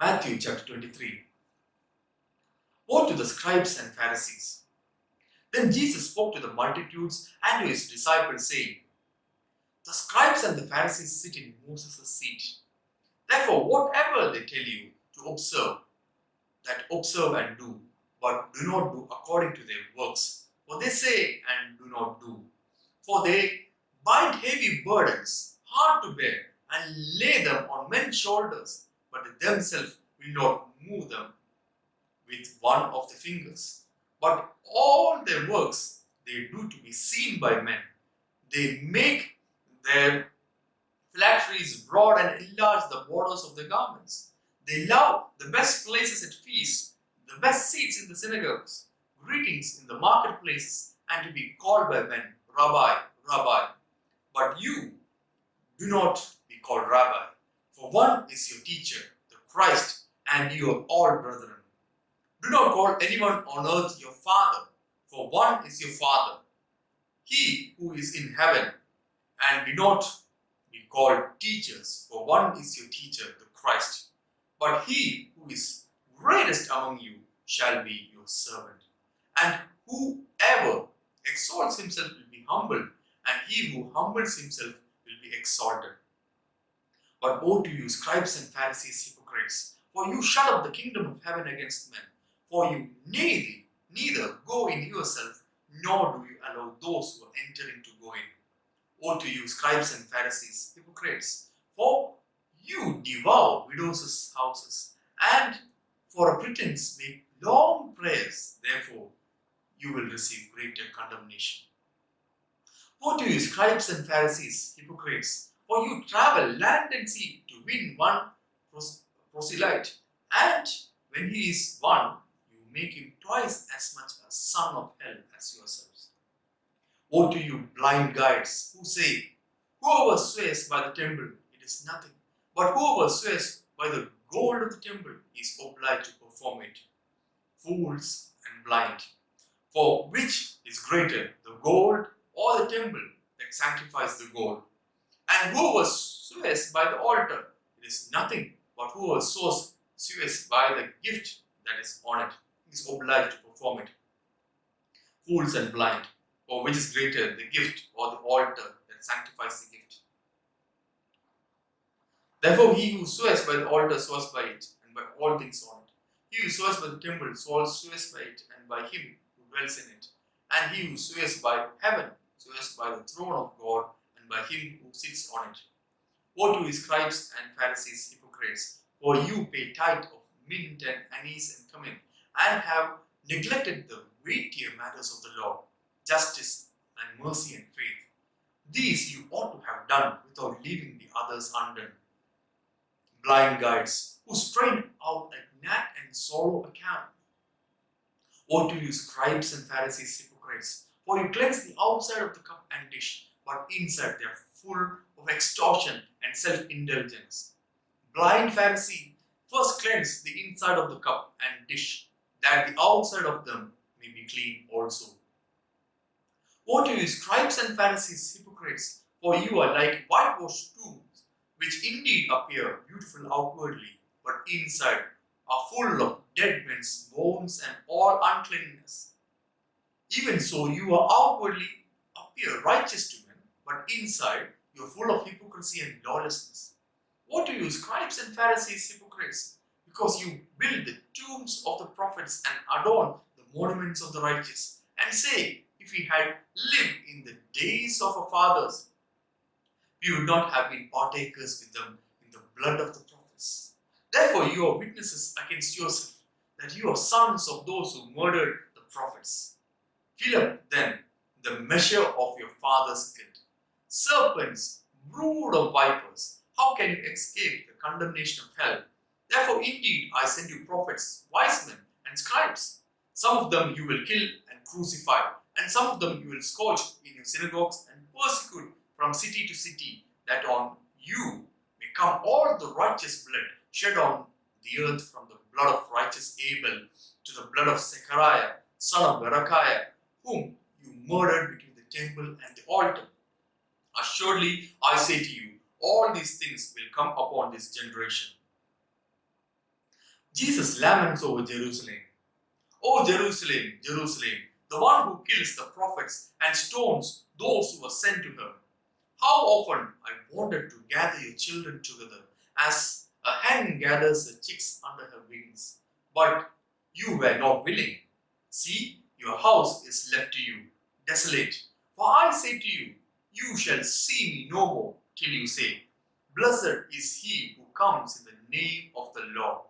Matthew chapter 23. Woe to the scribes and Pharisees! Then Jesus spoke to the multitudes and to his disciples, saying, The scribes and the Pharisees sit in Moses' seat. Therefore, whatever they tell you to observe, that observe and do, but do not do according to their works. For they say and do not do. For they bind heavy burdens, hard to bear, and lay them on men's shoulders, but they themselves will not move them with one of the fingers. But all their works they do to be seen by men. They make their phylacteries broad and enlarge the borders of their garments. They love the best places at feasts, the best seats in the synagogues, greetings in the marketplaces, and to be called by men, Rabbi, Rabbi. But you do not be called Rabbi, for one is your teacher, the Christ, and you are all brethren. Do not call anyone on earth your father, for one is your Father, he who is in heaven. And do not be called teachers, for one is your teacher, the Christ. But he who is greatest among you shall be your servant. And whoever exalts himself will be humbled, and he who humbles himself will be exalted. But woe to you, scribes and Pharisees, hypocrites! For you shut up the kingdom of heaven against men. For you neither go in yourself, nor do you allow those who are entering to go in. Woe to you, scribes and Pharisees, hypocrites! For you devour widows' houses, and for a pretense make long prayers. Therefore, you will receive greater condemnation. Woe to you, scribes and Pharisees, hypocrites! For you travel land and sea to win one proselyte, and when he is won, you make him twice as much a son of hell as yourselves. Woe to you, blind guides, who say, Whoever swears by the temple, it is nothing, but whoever swears by the gold of the temple is obliged to perform it. Fools and blind! For which is greater, the gold or the temple that sanctifies the gold? And whoever swears by the altar, it is nothing, but whoever swears by the gift that is on it is obliged to perform it. Fools and blind! For which is greater, the gift or the altar that sanctifies the gift? Therefore, he who swears by the altar swears by it, and by all things on it. He who swears by the temple swears by it, and by him who dwells in it. And he who swears by heaven swears by the throne of God, and by him who sits on it. Woe to you, scribes and Pharisees, hypocrites! For you pay tithe of mint and anise and cumin, and have neglected the weightier matters of the law, justice and mercy and faith. These you ought to have done without leaving the others undone. Blind guides, who strain out at gnat and swallow a camel. Woe to you, scribes and Pharisees, hypocrites! For you cleanse the outside of the cup and dish, but inside they are full of extortion and self-indulgence. Blind Pharisee, first cleanse the inside of the cup and dish, that the outside of them may be clean also. Woe to you, scribes and Pharisees, hypocrites! For you are like whitewashed tombs, which indeed appear beautiful outwardly, but inside are full of dead men's bones and all uncleanness. Even so, you are outwardly appear righteous to men, but inside you are full of hypocrisy and lawlessness. Woe to you, scribes and Pharisees, hypocrites! Because you build the tombs of the prophets and adorn the monuments of the righteous, and say, if we had lived in the days of our fathers, we would not have been partakers with them in the blood of the prophets. Therefore, you are witnesses against yourself that you are sons of those who murdered the prophets. Fill up then the measure of your father's guilt. Serpents, brood of vipers, how can you escape the condemnation of hell? Therefore, indeed, I send you prophets, wise men, and scribes. Some of them you will kill and crucify, and some of them you will scourge in your synagogues and persecute from city to city, that on you may come all the righteous blood shed on the earth, from the blood of righteous Abel to the blood of Zechariah, son of Berechiah, whom you murdered between the temple and the altar. Assuredly, I say to you, all these things will come upon this generation. Jesus laments over Jerusalem. O Jerusalem, Jerusalem, the one who kills the prophets and stones those who are sent to her. How often I wanted to gather your children together as a hen gathers her chicks under her wings, but you were not willing. See, your house is left to you, desolate. For I say to you, you shall see me no more till you say, Blessed is he who comes in the name of the Lord.